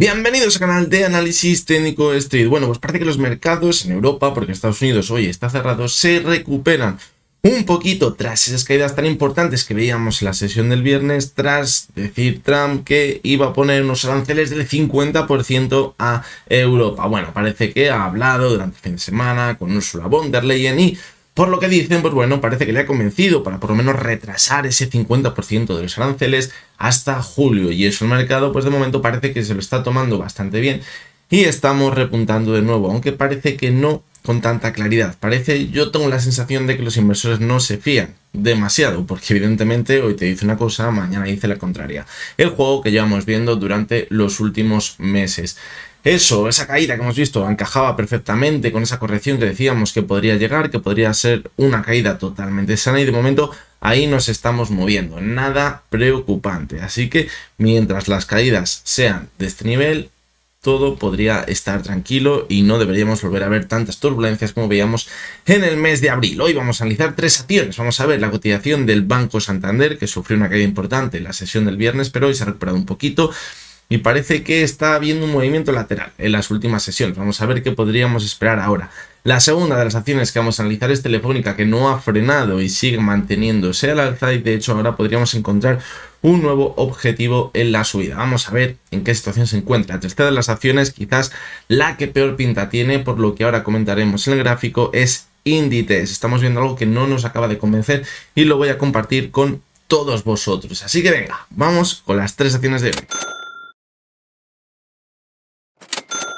Bienvenidos al canal de análisis técnico Street. Bueno, pues parece que los mercados en Europa, porque Estados Unidos hoy está cerrado, se recuperan un poquito tras esas caídas tan importantes que veíamos en la sesión del viernes, tras decir Trump que iba a poner unos aranceles del 50% a Europa. Bueno, parece que ha hablado durante el fin de semana con Ursula von der Leyen y por lo que dicen, pues bueno, parece que le ha convencido para por lo menos retrasar ese 50% de los aranceles hasta julio. Y eso el mercado, pues de momento parece que se lo está tomando bastante bien y estamos repuntando de nuevo, aunque parece que no con tanta claridad. Yo tengo la sensación de que los inversores no se fían demasiado, porque evidentemente hoy te dice una cosa, mañana dice la contraria. El juego que llevamos viendo durante los últimos meses. Esa caída que hemos visto encajaba perfectamente con esa corrección que decíamos que podría llegar, que podría ser una caída totalmente sana y de momento ahí nos estamos moviendo, nada preocupante. Así que mientras las caídas sean de este nivel, todo podría estar tranquilo y no deberíamos volver a ver tantas turbulencias como veíamos en el mes de abril. Hoy vamos a analizar tres acciones. Vamos a ver la cotización del Banco Santander, que sufrió una caída importante en la sesión del viernes, pero hoy se ha recuperado un poquito y parece que está habiendo un movimiento lateral en las últimas sesiones. Vamos a ver qué podríamos esperar ahora. La segunda de las acciones que vamos a analizar es Telefónica, que no ha frenado y sigue manteniéndose al alza y de hecho ahora podríamos encontrar un nuevo objetivo en la subida. Vamos a ver en qué situación se encuentra. La tercera de las acciones, quizás la que peor pinta tiene, por lo que ahora comentaremos en el gráfico, es Inditex. Estamos viendo algo que no nos acaba de convencer y lo voy a compartir con todos vosotros. Así que venga, vamos con las tres acciones de hoy.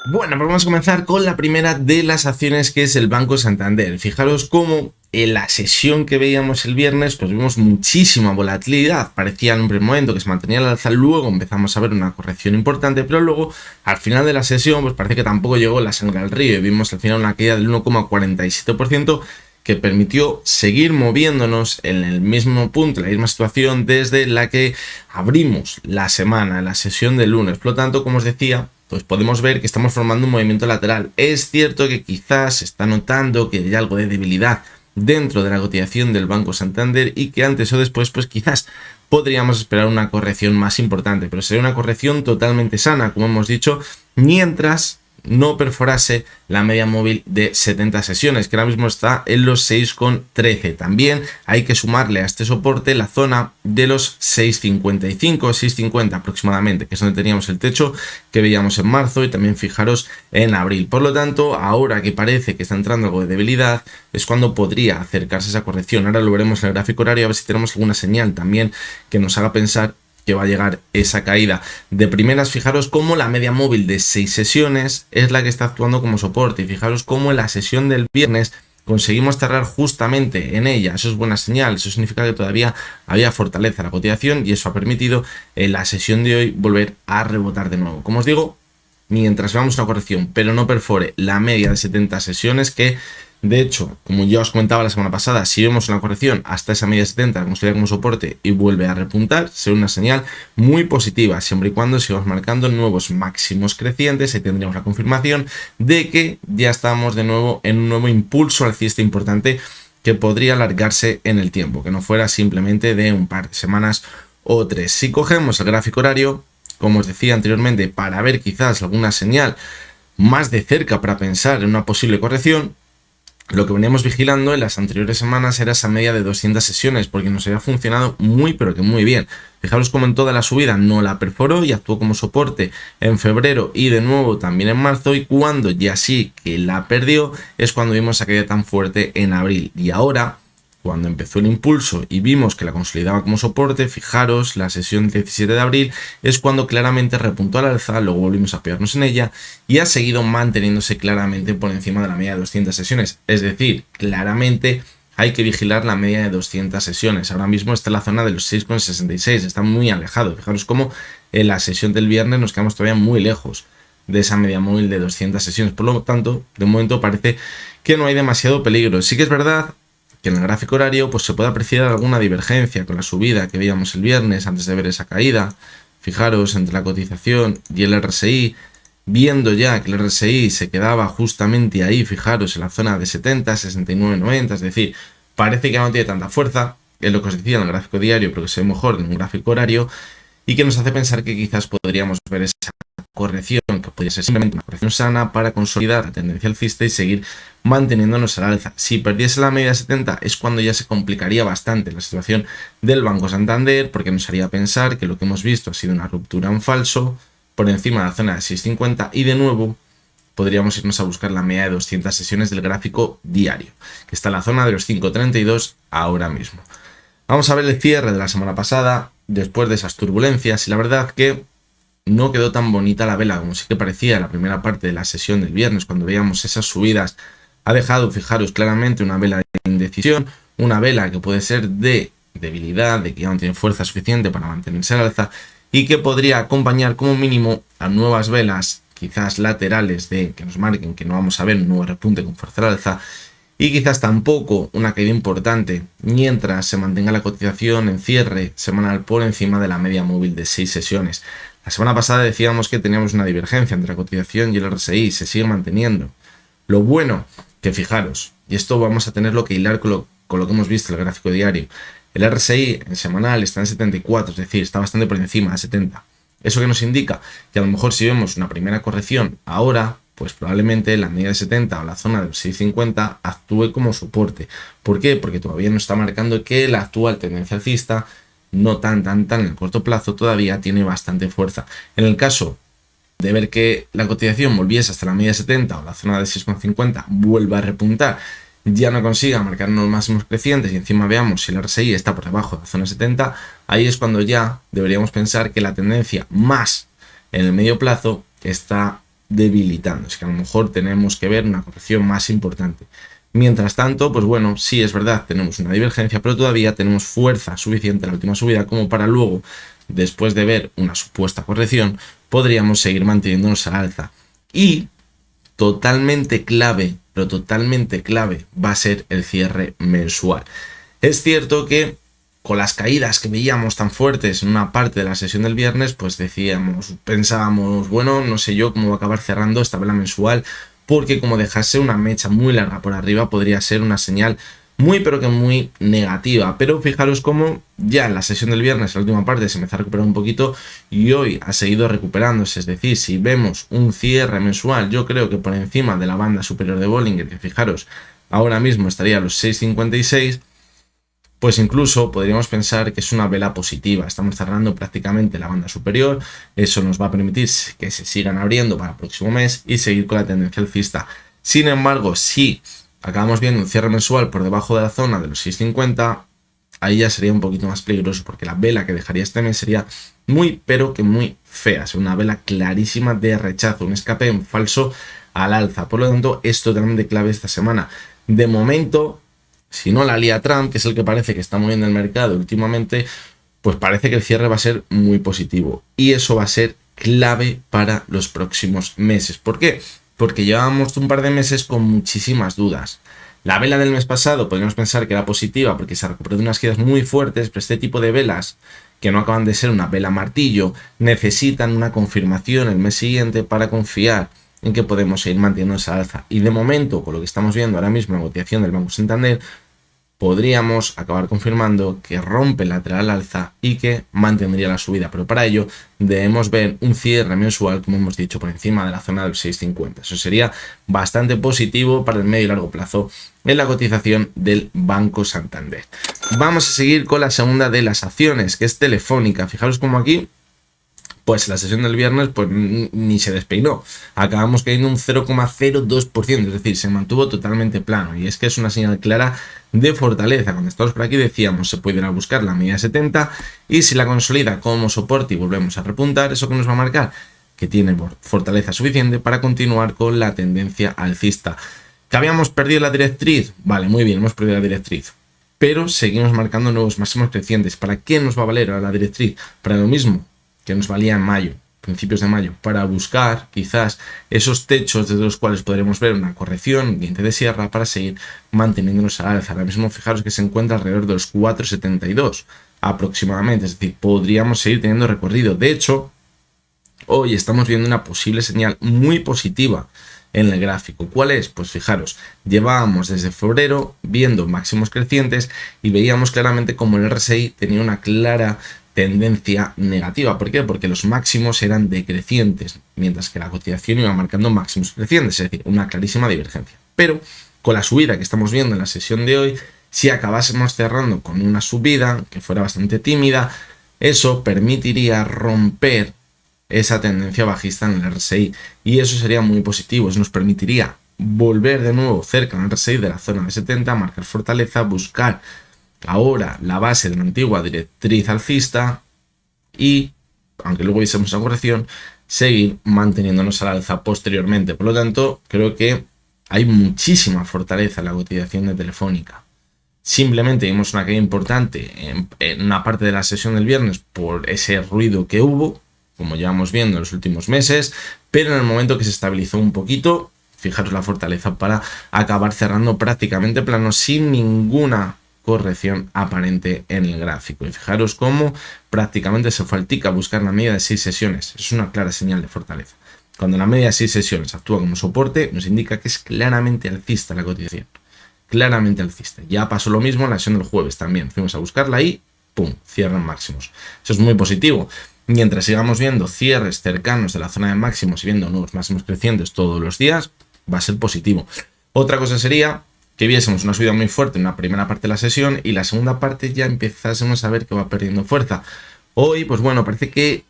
Bueno, pues vamos a comenzar con la primera de las acciones, que es el Banco Santander. Fijaros cómo en la sesión que veíamos el viernes, pues vimos muchísima volatilidad. Parecía en un primer momento que se mantenía al alza, luego empezamos a ver una corrección importante, pero luego al final de la sesión, pues parece que tampoco llegó la sangre al río y vimos al final una caída del 1,47%. que permitió seguir moviéndonos en el mismo punto, en la misma situación desde la que abrimos la semana, la sesión del lunes. Por lo tanto, como os decía, pues podemos ver que estamos formando un movimiento lateral. Es cierto que quizás se está notando que hay algo de debilidad dentro de la cotización del Banco Santander y que antes o después, pues quizás podríamos esperar una corrección más importante, pero sería una corrección totalmente sana, como hemos dicho, mientras no perforase la media móvil de 70 sesiones, que ahora mismo está en los 6,13. También hay que sumarle a este soporte la zona de los 6,55, 6,50 aproximadamente, que es donde teníamos el techo que veíamos en marzo y también fijaros en abril. Por lo tanto, ahora que parece que está entrando algo de debilidad, es cuando podría acercarse esa corrección. Ahora lo veremos en el gráfico horario, a ver si tenemos alguna señal también que nos haga pensar que va a llegar esa caída. De primeras, fijaros cómo la media móvil de 6 sesiones es la que está actuando como soporte y fijaros cómo en la sesión del viernes conseguimos cerrar justamente en ella. Eso es buena señal, eso significa que todavía había fortaleza en la cotización y eso ha permitido en la sesión de hoy volver a rebotar de nuevo. Como os digo, mientras veamos una corrección pero no perfore la media de 70 sesiones, que de hecho, como ya os comentaba la semana pasada, si vemos una corrección hasta esa media de 70, como sería como soporte y vuelve a repuntar, será una señal muy positiva, siempre y cuando sigamos marcando nuevos máximos crecientes. Ahí tendríamos la confirmación de que ya estamos de nuevo en un nuevo impulso alcista importante que podría alargarse en el tiempo, que no fuera simplemente de un par de semanas o tres. Si cogemos el gráfico horario, como os decía anteriormente, para ver quizás alguna señal más de cerca para pensar en una posible corrección, lo que veníamos vigilando en las anteriores semanas era esa media de 200 sesiones, porque nos había funcionado muy pero que muy bien. Fijaros cómo en toda la subida no la perforó y actuó como soporte en febrero y de nuevo también en marzo, y cuando ya sí que la perdió es cuando vimos esa caída tan fuerte en abril. Y ahora, cuando empezó el impulso y vimos que la consolidaba como soporte, fijaros, la sesión del 17 de abril es cuando claramente repuntó al alza, luego volvimos a apoyarnos en ella y ha seguido manteniéndose claramente por encima de la media de 200 sesiones. Es decir, claramente hay que vigilar la media de 200 sesiones. Ahora mismo está en la zona de los 6,66, está muy alejado. Fijaros cómo en la sesión del viernes nos quedamos todavía muy lejos de esa media móvil de 200 sesiones. Por lo tanto, de momento parece que no hay demasiado peligro. Sí que es verdad que en el gráfico horario pues se puede apreciar alguna divergencia con la subida que veíamos el viernes antes de ver esa caída. Fijaros entre la cotización y el RSI, viendo ya que el RSI se quedaba justamente ahí, fijaros, en la zona de 70, 69, 90, es decir, parece que no tiene tanta fuerza, es lo que os decía en el gráfico diario, pero que se ve mejor en un gráfico horario. y que nos hace pensar que quizás podríamos ver esa corrección, que podría ser simplemente una corrección sana para consolidar la tendencia alcista y seguir manteniéndonos al alza. Si perdiese la media 70 es cuando ya se complicaría bastante la situación del Banco Santander, porque nos haría pensar que lo que hemos visto ha sido una ruptura en falso por encima de la zona de 6,50 y de nuevo podríamos irnos a buscar la media de 200 sesiones del gráfico diario, que está en la zona de los 5,32 ahora mismo. Vamos a ver el cierre de la semana pasada, después de esas turbulencias, y la verdad que no quedó tan bonita la vela como sí que parecía en la primera parte de la sesión del viernes, cuando veíamos esas subidas. Ha dejado, fijaros, claramente una vela de indecisión, una vela que puede ser de debilidad, de que ya no tiene fuerza suficiente para mantenerse al alza, y que podría acompañar como mínimo a nuevas velas, quizás laterales, de que nos marquen que no vamos a ver un nuevo repunte con fuerza al alza, y quizás tampoco una caída importante mientras se mantenga la cotización en cierre semanal por encima de la media móvil de 6 sesiones. La semana pasada decíamos que teníamos una divergencia entre la cotización y el RSI, se sigue manteniendo. Lo bueno, que fijaros, y esto vamos a tenerlo que hilar con lo que hemos visto en el gráfico diario, el RSI en semanal está en 74, es decir, está bastante por encima de 70. ¿Eso qué nos indica? Que a lo mejor si vemos una primera corrección ahora, pues probablemente la media de 70 o la zona de los 6,50 actúe como soporte. ¿Por qué? Porque todavía no está marcando que la actual tendencia alcista, no tan en el corto plazo, todavía tiene bastante fuerza. En el caso de ver que la cotización volviese hasta la media de 70 o la zona de 6,50 vuelva a repuntar, ya no consiga marcar unos máximos crecientes y encima veamos si el RSI está por debajo de la zona 70, ahí es cuando ya deberíamos pensar que la tendencia más en el medio plazo está debilitando, es que a lo mejor tenemos que ver una corrección más importante. Mientras tanto, pues bueno, sí es verdad, tenemos una divergencia, pero todavía tenemos fuerza suficiente en la última subida como para luego, después de ver una supuesta corrección, podríamos seguir manteniéndonos al alza. Y totalmente clave, pero totalmente clave, va a ser el cierre mensual. Es cierto que con las caídas que veíamos tan fuertes en una parte de la sesión del viernes, pues pensábamos, bueno, no sé yo cómo va a acabar cerrando esta vela mensual, porque como dejase una mecha muy larga por arriba podría ser una señal muy pero que muy negativa. Pero fijaros cómo ya en la sesión del viernes, la última parte, se empezó a recuperar un poquito y hoy ha seguido recuperándose. Es decir, si vemos un cierre mensual, yo creo que por encima de la banda superior de Bollinger, que fijaros, ahora mismo estaría a los 6,56, pues incluso podríamos pensar que es una vela positiva. Estamos cerrando prácticamente la banda superior, eso nos va a permitir que se sigan abriendo para el próximo mes y seguir con la tendencia alcista. Sin embargo, si acabamos viendo un cierre mensual por debajo de la zona de los 6,50, ahí ya sería un poquito más peligroso, porque la vela que dejaría este mes sería muy pero que muy fea, es una vela clarísima de rechazo, un escape en falso al alza. Por lo tanto, es totalmente clave esta semana. De momento, si no la lía Trump, que es el que parece que está moviendo el mercado últimamente, pues parece que el cierre va a ser muy positivo. Y eso va a ser clave para los próximos meses. ¿Por qué? Porque llevábamos un par de meses con muchísimas dudas. La vela del mes pasado podríamos pensar que era positiva porque se recuperó de unas quedas muy fuertes, pero este tipo de velas, que no acaban de ser una vela martillo, necesitan una confirmación el mes siguiente para confiar en que podemos seguir manteniendo esa alza. Y de momento, con lo que estamos viendo ahora mismo en la cotización del Banco Santander, podríamos acabar confirmando que rompe el lateral alza y que mantendría la subida, pero para ello debemos ver un cierre mensual, como hemos dicho, por encima de la zona del 6,50. Eso sería bastante positivo para el medio y largo plazo en la cotización del Banco Santander. Vamos a seguir con la segunda de las acciones, que es Telefónica. Fijaros como aquí, pues la sesión del viernes pues ni se despeinó. Acabamos cayendo un 0,02%, es decir, se mantuvo totalmente plano. Y es que es una señal clara de fortaleza. Cuando estamos por aquí decíamos, se puede ir a buscar la media 70 y si la consolida como soporte y volvemos a repuntar, ¿eso que nos va a marcar? Que tiene fortaleza suficiente para continuar con la tendencia alcista. ¿Que habíamos perdido la directriz? Vale, muy bien, hemos perdido la directriz. Pero seguimos marcando nuevos máximos crecientes. ¿Para qué nos va a valer la directriz? Para lo mismo que nos valía en mayo, principios de mayo, para buscar quizás esos techos desde los cuales podremos ver una corrección, diente de sierra, para seguir manteniéndonos al alza. Ahora mismo fijaros que se encuentra alrededor de los 4,72 aproximadamente, es decir, podríamos seguir teniendo recorrido. De hecho, hoy estamos viendo una posible señal muy positiva en el gráfico. ¿Cuál es? Pues fijaros, llevábamos desde febrero viendo máximos crecientes y veíamos claramente como el RSI tenía una clara tendencia negativa. ¿Por qué? Porque los máximos eran decrecientes, mientras que la cotización iba marcando máximos crecientes, es decir, una clarísima divergencia. Pero con la subida que estamos viendo en la sesión de hoy, si acabásemos cerrando con una subida que fuera bastante tímida, eso permitiría romper esa tendencia bajista en el RSI, y eso sería muy positivo. Eso nos permitiría volver de nuevo cerca en el RSI de la zona de 70, marcar fortaleza, buscar ahora la base de la antigua directriz alcista y, aunque luego hiciésemos esa corrección, seguir manteniéndonos al alza posteriormente. Por lo tanto, creo que hay muchísima fortaleza en la cotización de Telefónica. Simplemente vimos una caída importante en una parte de la sesión del viernes por ese ruido que hubo, como llevamos viendo en los últimos meses, pero en el momento que se estabilizó un poquito, fijaros la fortaleza para acabar cerrando prácticamente plano sin ninguna corrección aparente en el gráfico. Y fijaros cómo prácticamente se fue al TIC a buscar la media de 6 sesiones. Es una clara señal de fortaleza. Cuando la media de 6 sesiones actúa como soporte, nos indica que es claramente alcista la cotización. Claramente alcista. Ya pasó lo mismo en la sesión del jueves también. Fuimos a buscarla y ¡pum! Cierran máximos. Eso es muy positivo. Mientras sigamos viendo cierres cercanos de la zona de máximos y viendo nuevos máximos crecientes todos los días, va a ser positivo. Otra cosa sería que viésemos una subida muy fuerte en la primera parte de la sesión y la segunda parte ya empezásemos a ver que va perdiendo fuerza. Hoy, pues bueno, parece que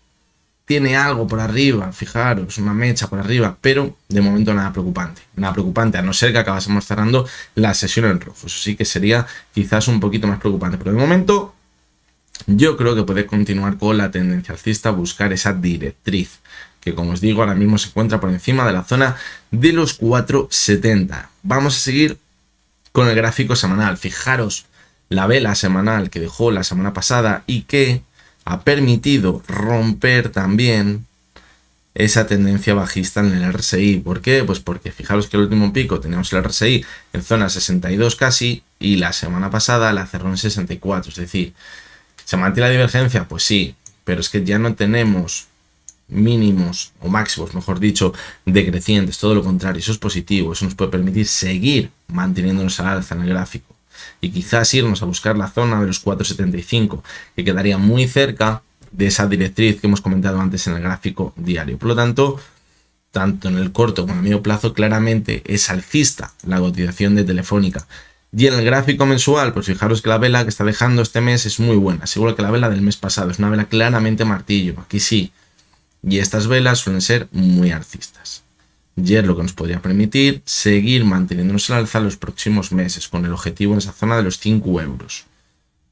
tiene algo por arriba, fijaros, una mecha por arriba, pero de momento nada preocupante. Nada preocupante, a no ser que acabásemos cerrando la sesión en rojo. Eso sí que sería quizás un poquito más preocupante, pero de momento yo creo que puede continuar con la tendencia alcista, buscar esa directriz, que como os digo ahora mismo se encuentra por encima de la zona de los 4,70. Vamos a seguir con el gráfico semanal. Fijaros la vela semanal que dejó la semana pasada y que ha permitido romper también esa tendencia bajista en el RSI. ¿Por qué? Pues porque fijaros que el último pico teníamos el RSI en zona 62 casi y la semana pasada la cerró en 64. Es decir, ¿se mantiene la divergencia? Pues sí, pero es que ya no tenemos mínimos o máximos, mejor dicho, decrecientes, todo lo contrario. Eso es positivo, eso nos puede permitir seguir manteniéndonos al alza en el gráfico y quizás irnos a buscar la zona de los 4,75, que quedaría muy cerca de esa directriz que hemos comentado antes en el gráfico diario. Por lo tanto en el corto como en el medio plazo, claramente es alcista la cotización de Telefónica. Y en el gráfico mensual, pues fijaros que la vela que está dejando este mes es muy buena, es igual que la vela del mes pasado, es una vela claramente martillo, aquí sí. Y estas velas suelen ser muy alcistas. Y es lo que nos podría permitir seguir manteniéndonos al alza los próximos meses, con el objetivo en esa zona de los 5 euros,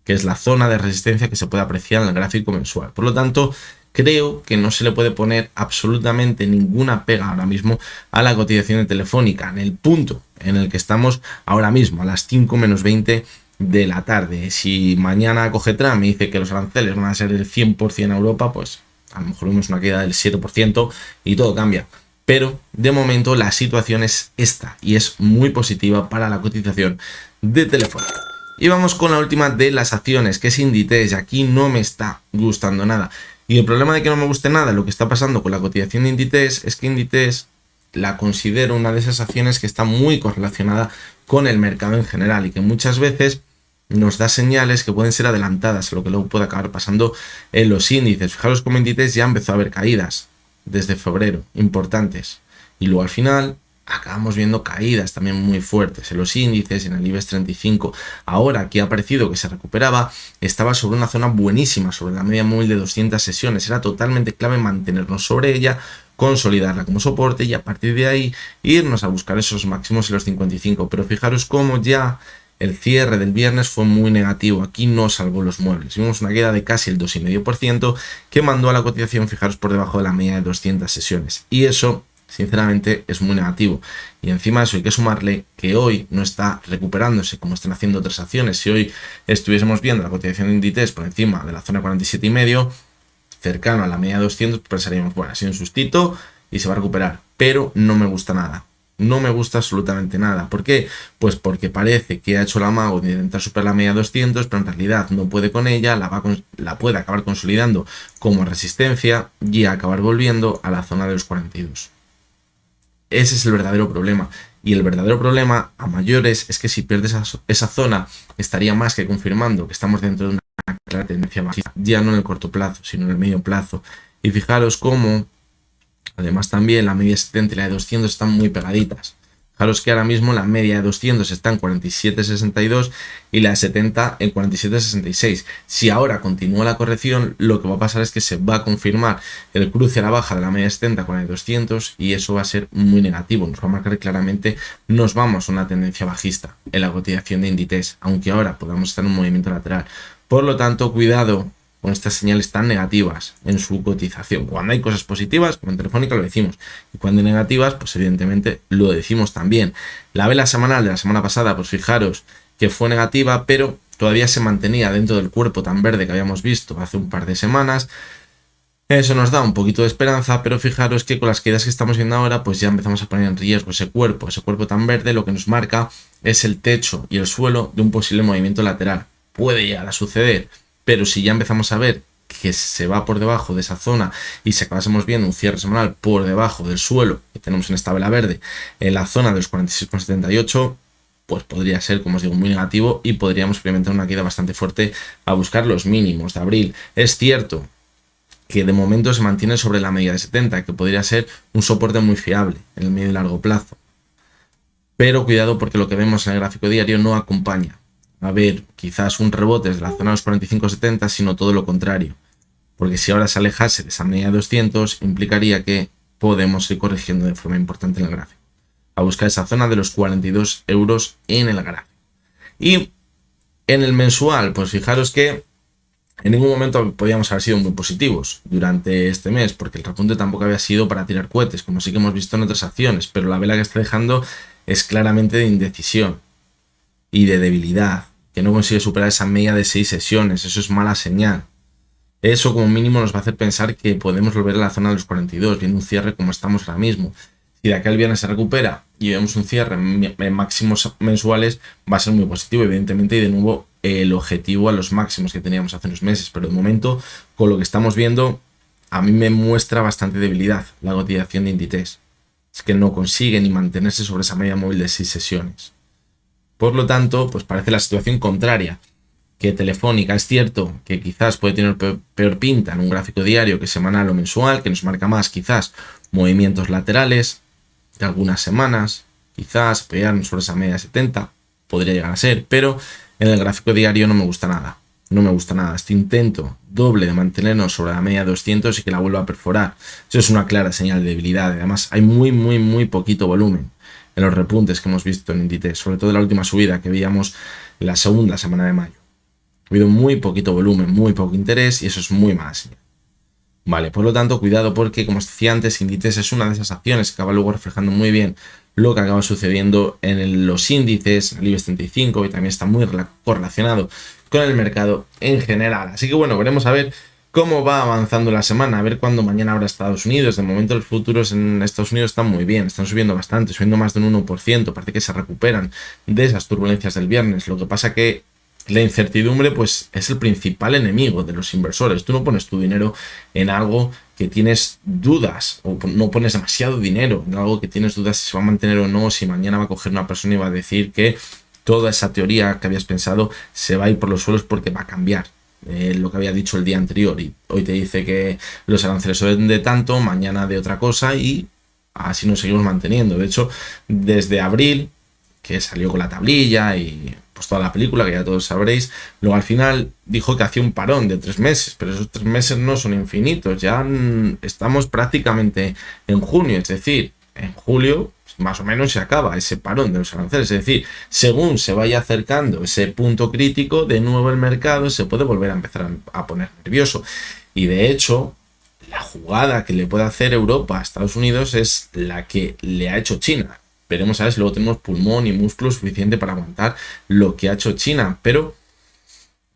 que es la zona de resistencia que se puede apreciar en el gráfico mensual. Por lo tanto, creo que no se le puede poner absolutamente ninguna pega ahora mismo a la cotización de Telefónica, en el punto en el que estamos ahora mismo, a las 5 menos 20 de la tarde. Si mañana coge Trump y dice que los aranceles van a ser del 100% a Europa, pues a lo mejor vemos una caída del 7% y todo cambia. Pero de momento la situación es esta y es muy positiva para la cotización de Telefónica. Y vamos con la última de las acciones, que es Inditex. Aquí no me está gustando nada. Y el problema de que no me guste nada lo que está pasando con la cotización de Inditex es que Inditex la considero una de esas acciones que está muy correlacionada con el mercado en general y que muchas veces nos da señales que pueden ser adelantadas a lo que luego puede acabar pasando en los índices. Fijaros cómo Inditex ya empezó a haber caídas desde febrero, importantes. Y luego al final acabamos viendo caídas también muy fuertes en los índices, en el IBEX 35. Ahora aquí ha parecido que se recuperaba, estaba sobre una zona buenísima, sobre la media móvil de 200 sesiones. Era totalmente clave mantenernos sobre ella, consolidarla como soporte y a partir de ahí irnos a buscar esos máximos en los 55. Pero fijaros cómo ya el cierre del viernes fue muy negativo. Aquí no salvó los muebles. Vimos una queda de casi el 2,5% que mandó a la cotización, fijaros, por debajo de la media de 200 sesiones. Y eso, sinceramente, es muy negativo. Y encima de eso hay que sumarle que hoy no está recuperándose como están haciendo otras acciones. Si hoy estuviésemos viendo la cotización de Inditex por encima de la zona 47,5, cercano a la media de 200, pensaríamos, bueno, ha sido un sustito y se va a recuperar. Pero no me gusta nada. No me gusta absolutamente nada. ¿Por qué? Pues porque parece que ha hecho el amago de intentar superar la media 200, pero en realidad no puede con ella, la puede acabar consolidando como resistencia y acabar volviendo a la zona de los 42. Ese es el verdadero problema. Y el verdadero problema a mayores es que si pierdes esa zona, estaría más que confirmando que estamos dentro de una clara tendencia bajista, ya no en el corto plazo, sino en el medio plazo. Y fijaros cómo, además también la media 70 y la de 200 están muy pegaditas. Fijaros que ahora mismo la media de 200 está en 47,62 y la de 70 en 47,66. Si ahora continúa la corrección, lo que va a pasar es que se va a confirmar el cruce a la baja de la media 70 con la de 200 y eso va a ser muy negativo. Nos va a marcar claramente, nos vamos a una tendencia bajista en la cotización de Inditex, aunque ahora podamos estar en un movimiento lateral. Por lo tanto, cuidado con estas señales tan negativas en su cotización. Cuando hay cosas positivas, como en Telefónica lo decimos, y cuando hay negativas, pues evidentemente lo decimos también. La vela semanal de la semana pasada, pues fijaros que fue negativa, pero todavía se mantenía dentro del cuerpo tan verde que habíamos visto hace un par de semanas. Eso nos da un poquito de esperanza, pero fijaros que con las caídas que estamos viendo ahora, pues ya empezamos a poner en riesgo ese cuerpo tan verde. Lo que nos marca es el techo y el suelo de un posible movimiento lateral. Puede llegar a suceder, pero si ya empezamos a ver que se va por debajo de esa zona y si acabásemos viendo un cierre semanal por debajo del suelo que tenemos en esta vela verde en la zona de los 46,78, pues podría ser, como os digo, muy negativo y podríamos experimentar una caída bastante fuerte a buscar los mínimos de abril. Es cierto que de momento se mantiene sobre la media de 70, que podría ser un soporte muy fiable en el medio y largo plazo. Pero cuidado porque lo que vemos en el gráfico diario no acompaña a ver quizás un rebote desde la zona de los 45,70, sino todo lo contrario. Porque si ahora se alejase de esa media de 200, implicaría que podemos ir corrigiendo de forma importante en el gráfico. A buscar esa zona de los 42 euros en el gráfico. Y en el mensual, pues fijaros que en ningún momento podíamos haber sido muy positivos durante este mes, porque el repunte tampoco había sido para tirar cohetes, como sí que hemos visto en otras acciones, pero la vela que está dejando es claramente de indecisión y de debilidad, que no consigue superar esa media de 6 sesiones. Eso es mala señal. Eso como mínimo nos va a hacer pensar que podemos volver a la zona de los 42, viendo un cierre como estamos ahora mismo. Si de aquí al viernes se recupera y vemos un cierre en máximos mensuales, va a ser muy positivo, evidentemente, y de nuevo el objetivo a los máximos que teníamos hace unos meses. Pero de momento, con lo que estamos viendo, a mí me muestra bastante debilidad la cotización de Inditex. Es que no consigue ni mantenerse sobre esa media móvil de 6 sesiones. Por lo tanto, pues parece la situación contraria que Telefónica. Es cierto que quizás puede tener peor pinta en un gráfico diario que semanal o mensual, que nos marca más quizás movimientos laterales de algunas semanas, quizás apoyarnos sobre esa media 70, podría llegar a ser, pero en el gráfico diario no me gusta nada. No me gusta nada. Este intento doble de mantenernos sobre la media 200 y que la vuelva a perforar. Eso es una clara señal de debilidad. Además, hay muy poquito volumen en los repuntes que hemos visto en Inditex, sobre todo en la última subida que veíamos la segunda semana de mayo. Ha habido muy poquito volumen, muy poco interés y eso es muy mala señal. Vale, por lo tanto, cuidado porque, como os decía antes, Inditex es una de esas acciones que acaba luego reflejando muy bien lo que acaba sucediendo en los índices, el IBEX 35, y también está muy correlacionado con el mercado en general. Así que bueno, veremos a ver cómo va avanzando la semana, a ver cuándo mañana habrá Estados Unidos. De momento los futuros en Estados Unidos están muy bien, están subiendo bastante, subiendo más de un 1%, parece que se recuperan de esas turbulencias del viernes. Lo que pasa que la incertidumbre pues es el principal enemigo de los inversores. Tú no pones tu dinero en algo que tienes dudas, o no pones demasiado dinero en algo que tienes dudas si se va a mantener o no, si mañana va a coger una persona y va a decir que toda esa teoría que habías pensado se va a ir por los suelos porque va a cambiar lo que había dicho el día anterior, y hoy te dice que los aranceles son de tanto, mañana de otra cosa, y así nos seguimos manteniendo. De hecho, desde abril, que salió con la tablilla y pues toda la película, que ya todos sabréis, luego al final dijo que hacía un parón de 3 meses, pero esos 3 meses no son infinitos, ya estamos prácticamente en junio, es decir, en julio más o menos se acaba ese parón de los aranceles. Es decir, según se vaya acercando ese punto crítico, de nuevo el mercado se puede volver a empezar a poner nervioso. Y de hecho, la jugada que le puede hacer Europa a Estados Unidos es la que le ha hecho China. Veremos a ver si luego tenemos pulmón y músculo suficiente para aguantar lo que ha hecho China. Pero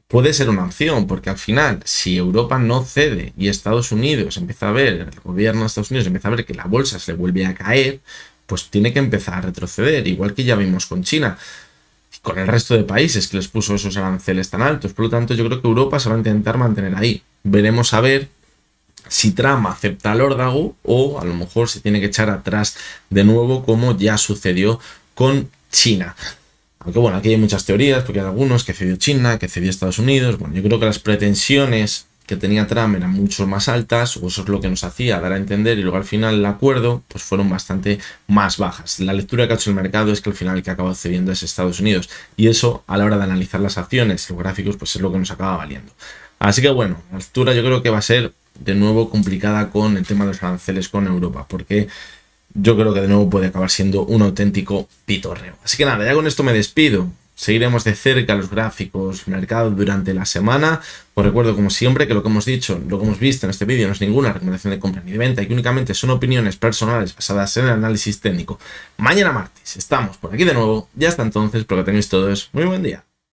puede ser una opción, porque al final, si Europa no cede y Estados Unidos empieza a ver, el gobierno de Estados Unidos empieza a ver que la bolsa se le vuelve a caer, pues tiene que empezar a retroceder, igual que ya vimos con China y con el resto de países que les puso esos aranceles tan altos. Por lo tanto, yo creo que Europa se va a intentar mantener ahí. Veremos a ver si Trump acepta el órdago o a lo mejor se tiene que echar atrás de nuevo, como ya sucedió con China. Aunque bueno, aquí hay muchas teorías, porque hay algunos que cedió China, que cedió Estados Unidos. Bueno, yo creo que las pretensiones que tenía Trump eran mucho más altas, o eso es lo que nos hacía dar a entender, y luego al final el acuerdo pues fueron bastante más bajas. La lectura que ha hecho el mercado es que al final el que ha acabado cediendo es Estados Unidos, y eso a la hora de analizar las acciones, los gráficos, pues es lo que nos acaba valiendo. Así que bueno, la lectura yo creo que va a ser de nuevo complicada con el tema de los aranceles con Europa, porque yo creo que de nuevo puede acabar siendo un auténtico pitorreo. Así que nada, ya con esto me despido. Seguiremos de cerca los gráficos, mercado durante la semana. Os recuerdo como siempre que lo que hemos dicho, lo que hemos visto en este vídeo no es ninguna recomendación de compra ni de venta y que únicamente son opiniones personales basadas en el análisis técnico. Mañana martes estamos por aquí de nuevo y hasta entonces espero que tengáis todos muy buen día.